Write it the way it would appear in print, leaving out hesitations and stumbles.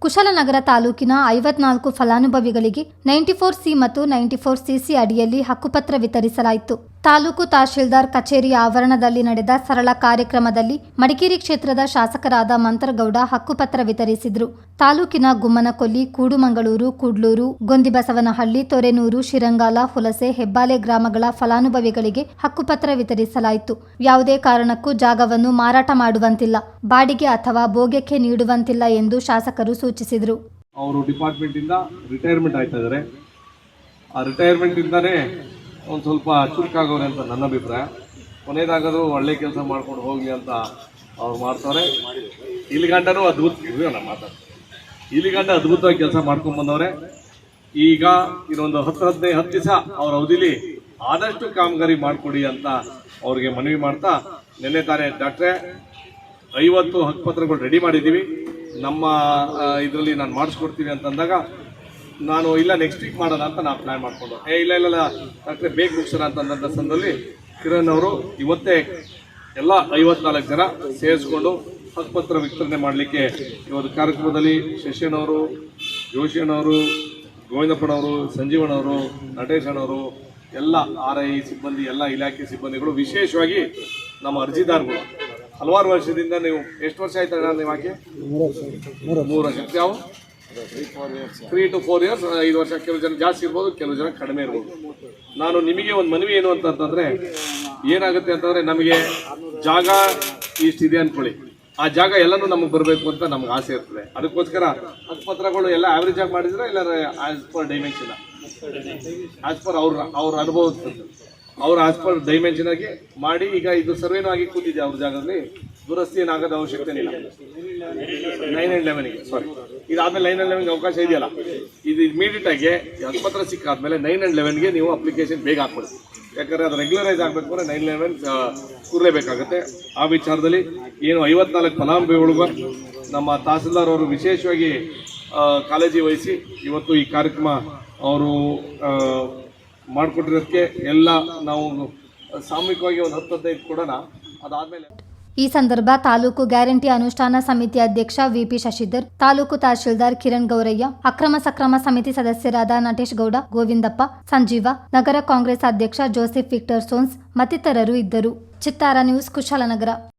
ಕುಶಾಲನಗರ ತಾಲೂಕಿನ 54 ಫಲಾನುಭವಿಗಳಿಗೆ 94C ಮತ್ತು 94CC ಅಡಿಯಲ್ಲಿ ಹಕ್ಕುಪತ್ರ ವಿತರಿಸಲಾಯಿತು. ತಾಲೂಕು ತಹಶೀಲ್ದಾರ್ ಕಚೇರಿ ಆವರಣದಲ್ಲಿ ನಡೆದ ಸರಳ ಕಾರ್ಯಕ್ರಮದಲ್ಲಿ ಮಡಿಕೇರಿ ಕ್ಷೇತ್ರದ ಶಾಸಕರಾದ ಮಂತ್ರಗೌಡ ಹಕ್ಕುಪತ್ರ ವಿತರಿಸಿದರು. ತಾಲೂಕಿನ ಗುಮ್ಮನಕೊಲ್ಲಿ, ಕೂಡುಮಂಗಳೂರು, ಕೂಡ್ಲೂರು, ಗೊಂದಿಬಸವನಹಳ್ಳಿ, ತೊರೆನೂರು, ಶಿರಂಗಾಲ, ಹುಲಸೆ, ಹೆಬ್ಬಾಲೆ ಗ್ರಾಮಗಳ ಫಲಾನುಭವಿಗಳಿಗೆ ಹಕ್ಕುಪತ್ರ ವಿತರಿಸಲಾಯಿತು. ಯಾವುದೇ ಕಾರಣಕ್ಕೂ ಜಾಗವನ್ನು ಮಾರಾಟ ಮಾಡುವಂತಿಲ್ಲ, ಬಾಡಿಗೆ ಅಥವಾ ಭೋಗ್ಯಕ್ಕೆ ನೀಡುವಂತಿಲ್ಲ ಎಂದು ಶಾಸಕರು ಸೂಚಿಸಿದರು. ಅವರು ಡಿಪಾರ್ಟ್ಮೆಂಟ್ ಇಂದ ರಿಟೈರ್ಮೆಂಟ್ ಆಯ್ತಾ ಇದ್ದಾರೆ. ಆ ರಿಟೈರ್ಮೆಂಟ್ ಇಂದಾನೇ ಒಂದು ಸ್ವಲ್ಪ ಚುರುಕಾಗೋರೆ ಅಂತ ನನ್ನ ಅಭಿಪ್ರಾಯ. ಕೊನೆಯದಾಗಾದರೂ ಒಳ್ಳೆ ಕೆಲಸ ಮಾಡ್ಕೊಂಡು ಹೋಗಲಿ ಅಂತ ಅವ್ರು ಮಾಡ್ತಾರೆ. ಇಲ್ಲಿ ಗಂಟನೂ ಅದ್ಭುತವಾಗಿ ಕೆಲಸ ಮಾಡ್ಕೊಂಡು ಬಂದವ್ರೆ. ಈಗ ಇನ್ನೊಂದು 10 ದಿವಸ ಅವ್ರ ಅವಧಿಲಿ ಆದಷ್ಟು ಕಾಮಗಾರಿ ಮಾಡಿಕೊಡಿ ಅಂತ ಅವ್ರಿಗೆ ಮನವಿ ಮಾಡ್ತಾ, ನಿನ್ನೆ ತಾನೇ ಡಾಕ್ಟ್ರೇ 50 ಹಕ್ಕುಪತ್ರಗಳು ರೆಡಿ ಮಾಡಿದ್ದೀವಿ, ನಮ್ಮ ಇದರಲ್ಲಿ ನಾನು ಮಾಡಿಸ್ಕೊಡ್ತೀವಿ ಅಂತಂದಾಗ ನಾನು ಇಲ್ಲ ನೆಕ್ಸ್ಟ್ ವೀಕ್ ಮಾಡೋಣ ಅಂತ ನಾನು ಪ್ಲ್ಯಾನ್ ಮಾಡಿಕೊಂಡು ಇಲ್ಲ ಡಾಕ್ಟ್ರೆ ಬೇಗ ಮುಗಿಸೋಣ ಅಂತಂದಂಥ ಸಂದರ್ಭದಲ್ಲಿ ಕಿರಣ್ ಅವರು ಇವತ್ತೇ ಎಲ್ಲ 54 ಜನ ಸೇರಿಸ್ಕೊಂಡು ಹಕ್ಕುಪತ್ರ ವಿತರಣೆ ಮಾಡಲಿಕ್ಕೆ ಇವತ್ತು ಕಾರ್ಯಕ್ರಮದಲ್ಲಿ ಶಶಿಯಣ್ಣವರು, ಜೋಶಿಯಣ್ಣವರು, ಗೋವಿಂದಪ್ಪನವರು, ಸಂಜೀವಣ್ಣವರು, ನಟೇಶಣ್ಣವರು, ಎಲ್ಲ RI ಸಿಬ್ಬಂದಿ, ಎಲ್ಲ ಇಲಾಖೆ ಸಿಬ್ಬಂದಿಗಳು, ವಿಶೇಷವಾಗಿ ನಮ್ಮ ಅರ್ಜಿದಾರಗಳು ಹಲವಾರು ವರ್ಷದಿಂದ. ನೀವು ಎಷ್ಟು ವರ್ಷ ಆಯ್ತಾ ನೀವು ಹಾಕಿ? 3 ವರ್ಷ. ಯಾವ 3 to 4 years, 5 ವರ್ಷ. ಕೆಲವು ಜನ ಜಾಸ್ತಿ ಇರ್ಬೋದು, ಕೆಲವು ಜನ ಕಡಿಮೆ ಇರ್ಬೋದು. ನಾನು ನಿಮಗೆ ಒಂದು ಮನವಿ ಏನು ಅಂತಂತಂದರೆ, ಏನಾಗುತ್ತೆ ಅಂತಂದರೆ, ನಮಗೆ ಜಾಗ ಇಷ್ಟಿದೆ ಅಂದ್ಕೊಳ್ಳಿ, ಆ ಜಾಗ ಎಲ್ಲನೂ ನಮಗೆ ಬರಬೇಕು ಅಂತ ನಮ್ಗೆ ಆಸೆ ಇರ್ತದೆ. ಅದಕ್ಕೋಸ್ಕರ ಹಕ್ಕುಪತ್ರಗಳು ಎಲ್ಲ ಆವ್ರೇಜ್ ಆಗಿ ಮಾಡಿದ್ರೆ, ಇಲ್ಲ as per dimension, as per ಅವ್ರ ಅನುಭವ, ಅವ್ರ ಆಸ್ ಪರ್ ಡೈಮೆನ್ಷನ್ ಆಗಿ ಮಾಡಿ. ಈಗ ಇದು ಸರ್ವೇನೂ ಆಗಿ ಕೂತಿದೆ ಅವ್ರ ಜಾಗದಲ್ಲಿ, ದುರಸ್ತಿ ಏನಾಗೋದು ಅವಶ್ಯಕತೆ ಇಲ್ಲ. 9 and 11ಗೆ ಸಾರಿ, ಇದಾದ್ಮೇಲೆ 9 and 11ಗೆ ಅವಕಾಶ ಇದೆಯಲ್ಲ, ಇದು ಇಮಿಡಿಯೇಟ್ ಆಗಿ ಹಕ್ಕುಪತ್ರ ಸಿಕ್ಕಾದ್ಮೇಲೆ 9 and 11ಗೆ ನೀವು ಅಪ್ಲಿಕೇಶನ್ ಬೇಗ ಹಾಕ್ಬಿಡಿ. ಯಾಕಂದರೆ ಅದು ರೆಗ್ಯುಲರೈಸ್ ಆಗಬೇಕು ಅಂದರೆ 9 and 11 ಕೂರಲೇಬೇಕಾಗುತ್ತೆ. ಆ ವಿಚಾರದಲ್ಲಿ ಏನು 54 ಫಲಾನುಭವಿಗಳಿಗೂ ನಮ್ಮ ತಹಸೀಲ್ದಾರ್ ಅವರು ವಿಶೇಷವಾಗಿ ಕಾಳಜಿ ವಹಿಸಿ ಇವತ್ತು ಈ ಕಾರ್ಯಕ್ರಮ ಅವರು ಮಾಡಿಕೊಟ್ಟಿರೋದಕ್ಕೆ ಎಲ್ಲ ನಾವು ಸಾಮೂಹಿಕವಾಗಿ ಒಂದು 10-15 ಕೊಡೋಣ. ಅದಾದಮೇಲೆ ಈ ಸಂದರ್ಭ ತಾಲೂಕು ಗ್ಯಾರಂಟಿ ಅನುಷ್ಠಾನ ಸಮಿತಿ ಅಧ್ಯಕ್ಷ VP ಶಶಿಧರ್, ತಾಲೂಕು ತಹಶೀಲ್ದಾರ್ ಕಿರಣ್ ಗೌರಯ್ಯ, ಅಕ್ರಮ ಸಕ್ರಮ ಸಮಿತಿ ಸದಸ್ಯರಾದ ನಟೇಶ್ ಗೌಡ, ಗೋವಿಂದಪ್ಪ, ಸಂಜೀವ, ನಗರ ಕಾಂಗ್ರೆಸ್ ಅಧ್ಯಕ್ಷ ಜೋಸೆಫ್ ವಿಕ್ಟರ್ ಸೋನ್ಸ್ ಮತ್ತಿತರರು ಇದ್ದರು. ಚಿತ್ತಾರ ನ್ಯೂಸ್, ಕುಶಾಲನಗರ.